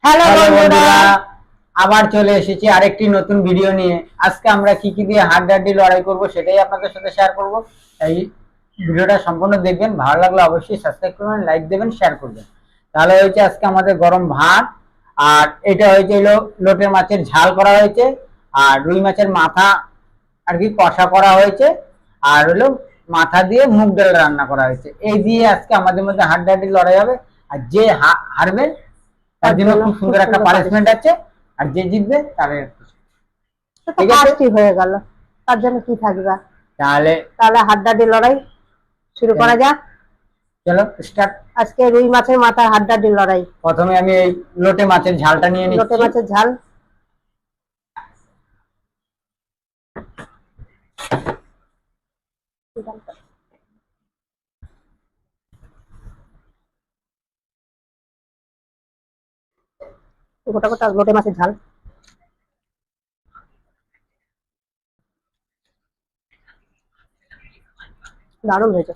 Hello hello বন্ধুরা। বন্ধুরা, আবার চলে এসেছি আরেকটি নতুন ভিডিও নিয়ে। আজকে আমরা কি কি দিয়ে হাড্ডাহাড্ডি লড়াই করব সেটাই আপনাদের সাথে শেয়ার করব। এই ভিডিওটা সম্পূর্ণ দেখবেন, ভালো লাগলে অবশ্যই সাবস্ক্রাইব করবেন, লাইক দেবেন, শেয়ার করবেন। তাহলে হয়েছে আজকে আমাদের গরম ভাত, আর এটা হয়েছে হলো লোটে মাছের ঝাল করা হয়েছে, আর রুই মাছের মাথা আর কি কষা করা হয়েছে, আর হলো মাথা দিয়ে মুগ ডাল রান্না করা হয়েছে। এই দিয়ে আজকে আমাদের মধ্যে হাড্ডাহাড্ডি লড়াই হবে, আর যে হারবে তার তার জন্য জন্য খুব খুব সুন্দর একটা সুন্দর পানিশমেন্ট পানিশমেন্ট। আছে। আর যে জিতবে তার সে তো ঠিক আছে। ফার্স্টই হয়ে গেল, তার জন্য কি থাকবে। তাহলে তাহলে হাড্ডাহাড্ডি লড়াই শুরু চলো করা যাক। চলো স্টার্ট। আজকে রুই মাছের মাথার হাড্ডাহাড্ডি লড়াই। প্রথমে আমি এই লোটে মাছের ঝালটা নিয়ে লোটে নিচ্ছি। মাছের ঝাল। গোটা গোটা লোটে মাছের ঝাল। দারুণ হয়েছে।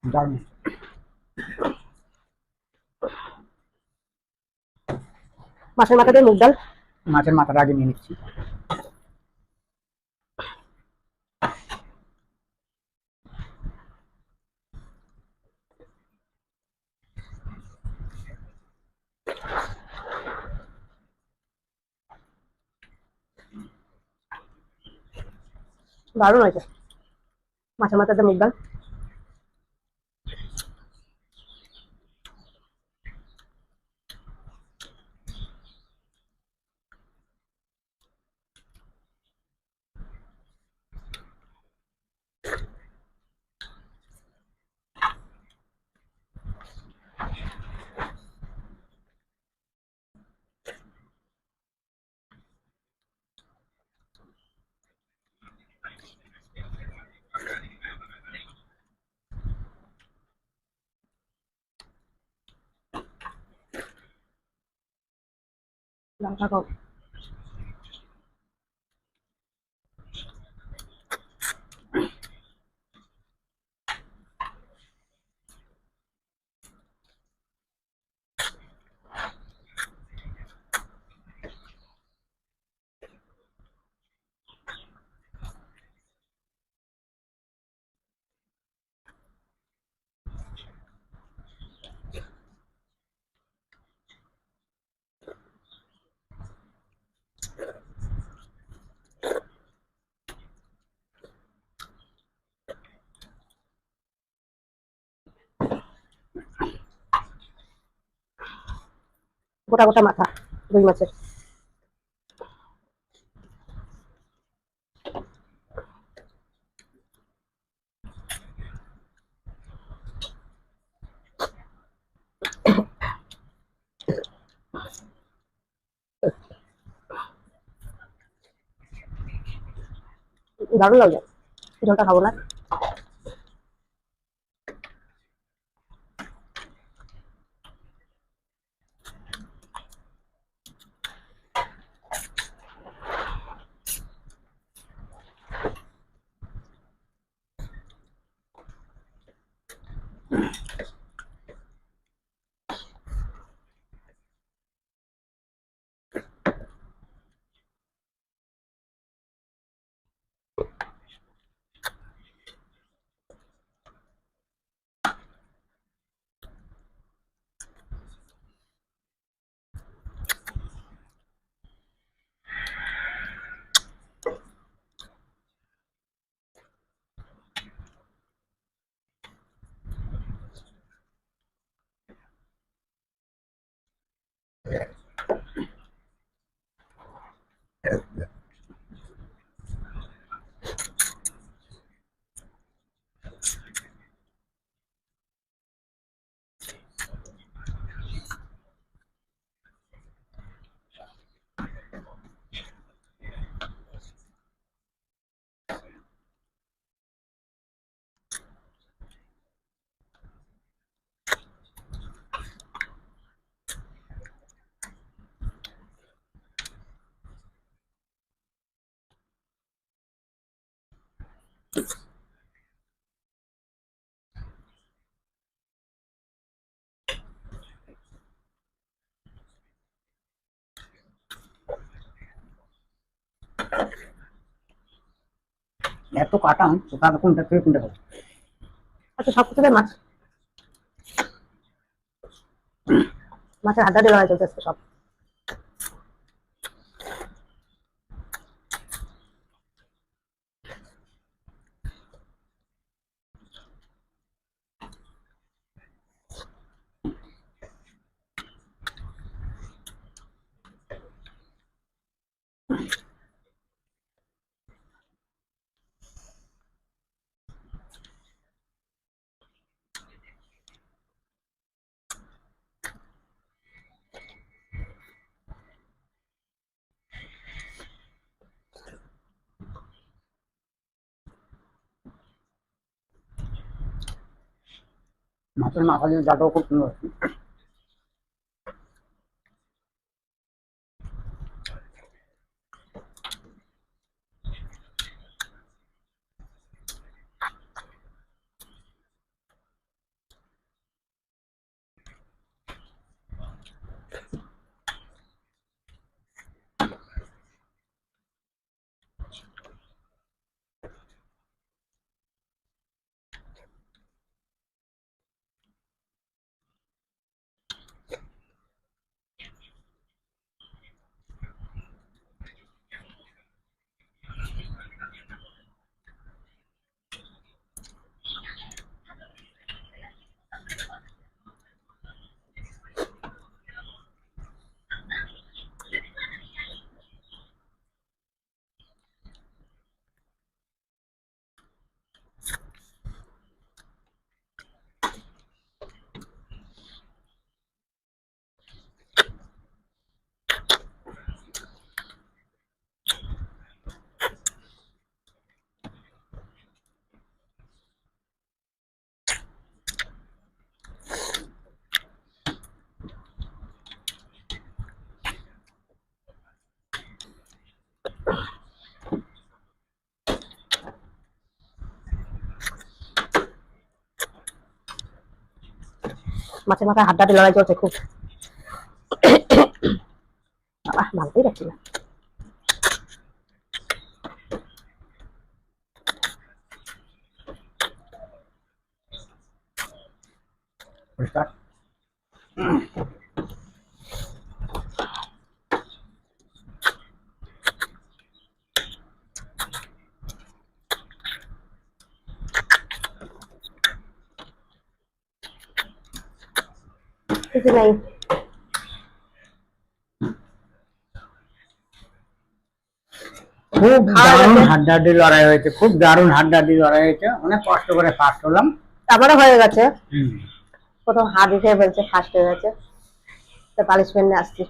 দারুণ। মাছের মাথা দিয়ে মুগ ডাল। মাছের মাথাটা আগে নিয়ে নিচ্ছি। দারুণ হয়েছে মাছের মাথা দিয়ে মুগ ডাল। লঙ্কা কম। গোটা গোটা মাথা রুই মাছের। দারুণ লাগছে। ঝোলটা খাবো না। এত কাটা কোথা কোনটা থেকে কোনটা খাবো? আচ্ছা, সব কিছুতে মাছ, মাছের হাড্ডাহাড্ডি লড়াই চলতেছে সব। মাছের মাথা দিয়ে জাটাও খুব সুন্দর। মাছের মাথায় হাড্ডাহাড্ডি লড়াই চলছে খুব। ভাঙতেই পারছি না। পরিষ্কার। কিছু নাই। খুব দারুণ হাড্ডাহাড্ডি লড়াই হয়েছে, খুব দারুণ হাড্ডাহাড্ডি লড়াই হয়েছে। অনেক কষ্ট করে ফার্স্ট হলাম। আমারও হয়ে গেছে, প্রথম হাড়ি খেয়ে ফেলছে, ফার্স্ট হয়ে গেছে, তো পানিশমেন্ট নিয়ে আসছি।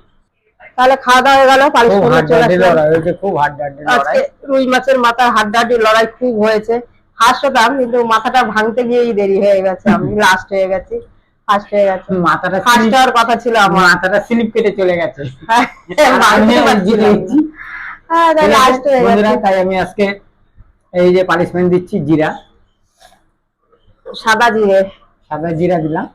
তাহলে খাওয়া দাওয়া হয়ে গেল, খুব পানিশমেন্ট চলে হাড্ডাহাড্ডি আসলাম। লড়াই হয়েছে, খুব হাড্ডাহাড্ডি আজকে লড়াই। রুই মাছের মাথা হাড্ডাহাড্ডি লড়াই খুব হয়েছে। ফার্স্ট হতাম, কিন্তু মাথাটা ভাঙতে গিয়েই দেরি হয়ে গেছে, আমি লাস্ট হয়ে গেছি, ফার্স্ট হয়ে গেছে। মাথাটা ফার্স্ট হওয়ার কথা ছিল আমার। মাথাটা স্লিপ কেটে চলে গেছে। হ্যাঁ, আর ভাঙতে আমিও পারছিলাম জিতেছি। না। হ্যাঁ, ঠিক আছে, লাস্ট হয়ে বন্ধুরা, গেছে। তাই আমি আজকে এই যে পানিশমেন্ট দিচ্ছি, জিরা, সাদা জিরে। সাদা জিরা দিলাম।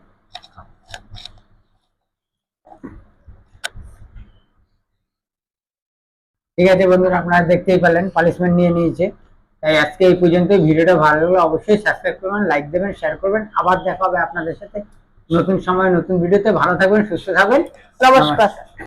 ঠিক আছে বন্ধুরা, আপনারা দেখতেই পেলেন পানিশমেন্ট নিয়ে নিয়েছে। তাই আজকে এই পর্যন্ত। ভিডিওটা ভালো লাগলে অবশ্যই সাবস্ক্রাইব করবেন, লাইক দেবেন, শেয়ার করবেন। আবার দেখা হবে আপনাদের সাথে নতুন সময় নতুন ভিডিওতে। ভালো থাকবেন, সুস্থ থাকবেন। নমস্কার।